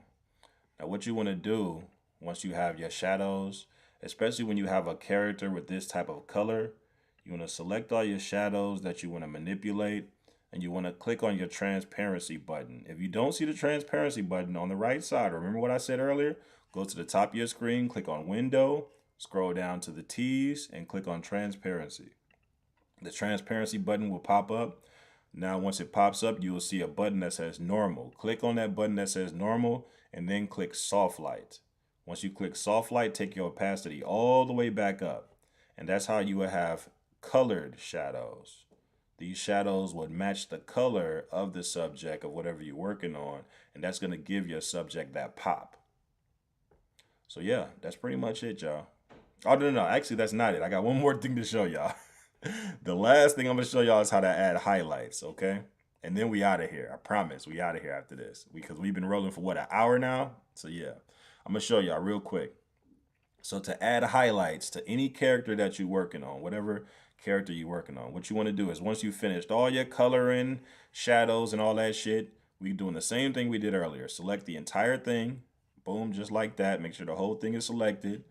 Now what you want to do once you have your shadows, especially when you have a character with this type of color, you want to select all your shadows that you want to manipulate and you want to click on your transparency button. If you don't see the transparency button on the right side, remember what I said earlier? Go to the top of your screen, click on window, scroll down to the T's and click on transparency. The transparency button will pop up. Now, once it pops up, you will see a button that says normal. Click on that button that says normal and then click soft light. Once you click soft light, take your opacity all the way back up. And that's how you will have colored shadows. These shadows would match the color of the subject of whatever you're working on. And that's going to give your subject that pop. So yeah, that's pretty much it, y'all. Oh, no. Actually, that's not it. I got one more thing to show y'all. The last thing I'm going to show y'all is how to add highlights, okay? And then we out of here. I promise we out of here after this. Because we've been rolling for, what, an hour now? So, yeah. I'm going to show y'all real quick. So to add highlights to any character that you're working on, whatever character you're working on, what you want to do is once you finished all your coloring, shadows, and all that shit, we doing the same thing we did earlier. Select the entire thing, boom, just like that. Make sure the whole thing is selected.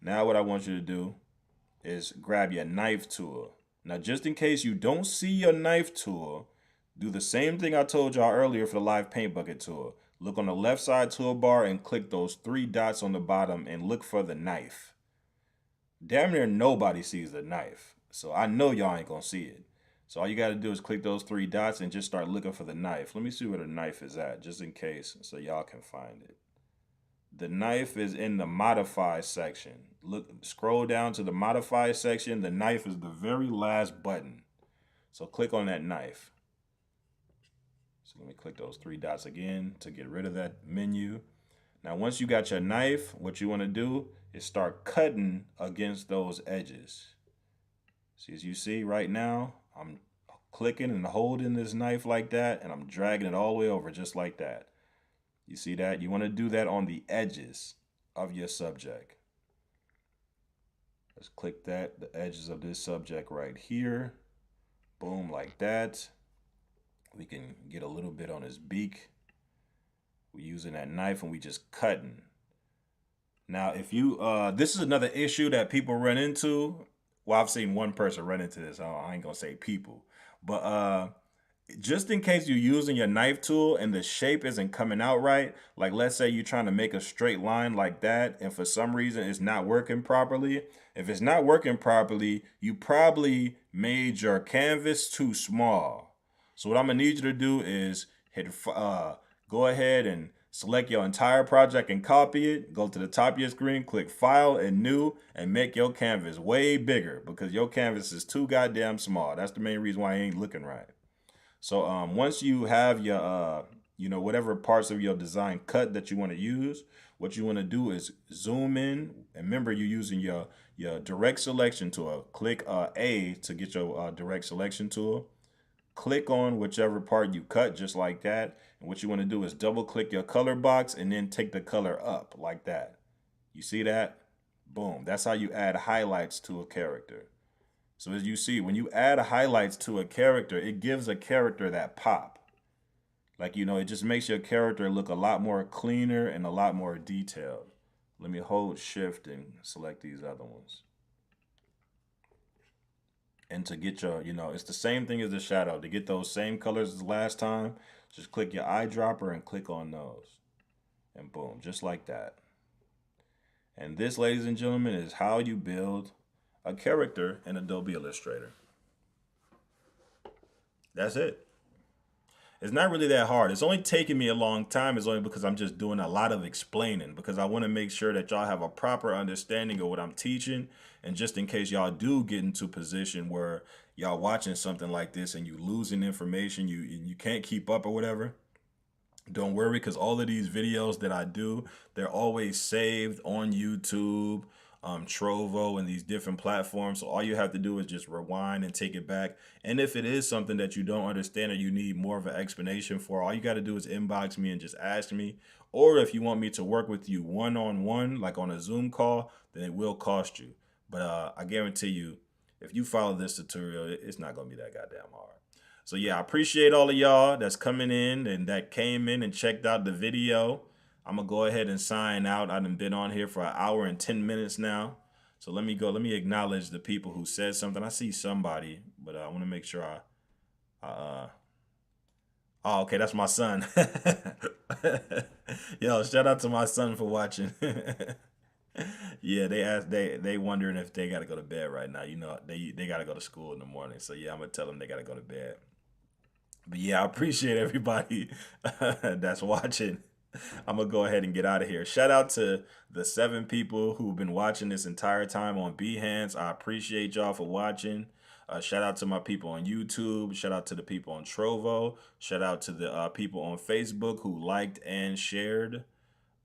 Now what I want you to do is grab your knife tool. Now, just in case you don't see your knife tool, do the same thing I told y'all earlier for the live paint bucket tool. Look on the left side toolbar and click those three dots on the bottom and look for the knife. Damn near nobody sees the knife, so I know y'all ain't gonna see it. So all you gotta do is click those three dots and just start looking for the knife. Let me see where the knife is at, just in case, so y'all can find it. The knife is in the modify section. Look, scroll down to the modify section. The knife is the very last button. So click on that knife. So let me click those three dots again to get rid of that menu. Now, once you got your knife, what you want to do is start cutting against those edges. See, as you see right now, I'm clicking and holding this knife like that, and I'm dragging it all the way over just like that. You see that? You want to do that on the edges of your subject. Let's click that, the edges of this subject right here. Boom, like that. We can get a little bit on his beak. We're using that knife and we just cutting. Now, if you, this is another issue that people run into. Well, I've seen one person run into this. I ain't gonna say people, but just in case you're using your knife tool and the shape isn't coming out right, like let's say you're trying to make a straight line like that, and for some reason it's not working properly. If it's not working properly, you probably made your canvas too small. So what I'm gonna need you to do is go ahead and select your entire project and copy it. Go to the top of your screen, click File and New, and make your canvas way bigger because your canvas is too goddamn small. That's the main reason why it ain't looking right. So once you have your, whatever parts of your design cut that you want to use, what you want to do is zoom in. And remember, you're using your direct selection tool. Click A to get your direct selection tool. Click on whichever part you cut, just like that. And what you want to do is double click your color box and then take the color up like that. You see that? Boom. That's how you add highlights to a character. So as you see, when you add highlights to a character, it gives a character that pop. Like, it just makes your character look a lot more cleaner and a lot more detailed. Let me hold shift and select these other ones. And to get your, it's the same thing as the shadow. To get those same colors as last time, just click your eyedropper and click on those. And boom, just like that. And this, ladies and gentlemen, is how you build a character in Adobe Illustrator. That's it. It's not really that hard. It's only taking me a long time. It's only because I'm just doing a lot of explaining because I want to make sure that y'all have a proper understanding of what I'm teaching. And just in case y'all do get into a position where y'all watching something like this and you losing information, you can't keep up or whatever, don't worry, because all of these videos that I do, they're always saved on YouTube, Trovo, and these different platforms. So all you have to do is just rewind and take it back. And if it is something that you don't understand or you need more of an explanation for, all you got to do is inbox me and just ask me. Or if you want me to work with you one-on-one, like on a Zoom call, then it will cost you. But I guarantee you, if you follow this tutorial, it's not going to be that goddamn hard. So yeah, I appreciate all of y'all that's coming in and that came in and checked out the video. I'm gonna go ahead and sign out. I've been on here for an hour and 10 minutes now. So let me go. Let me acknowledge the people who said something. I see somebody, but I want to make sure oh, okay, that's my son. Yo, shout out to my son for watching. Yeah, they wondering if they gotta go to bed right now. They gotta go to school in the morning. So yeah, I'm gonna tell them they gotta go to bed. But yeah, I appreciate everybody that's watching. I'm gonna go ahead and get out of here. Shout out to the 7 people who've been watching this entire time on Behance. I appreciate y'all for watching. Shout out to my people on YouTube. Shout out to the people on Trovo. Shout out to the people on Facebook who liked and shared.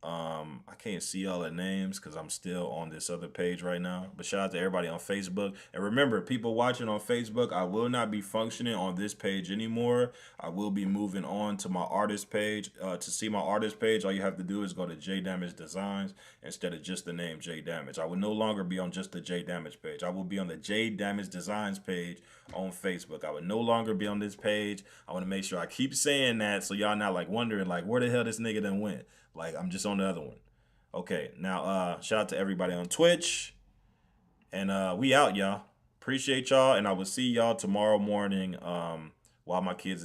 I can't see all the names because I'm still on this other page right now. But shout out to everybody on Facebook. And remember, people watching on Facebook, I will not be functioning on this page anymore. I will be moving on to my artist page. To see my artist page, all you have to do is go to J Damage Designs instead of just the name J Damage. I will no longer be on just the J Damage page. I will be on the J Damage Designs page on Facebook. I would no longer be on this page. I want to make sure I keep saying that so y'all not like wondering like where the hell this nigga done went. Like, I'm just on the other one. Okay, now shout out to everybody on Twitch. And we out, y'all. Appreciate y'all, and I will see y'all tomorrow morning while my kids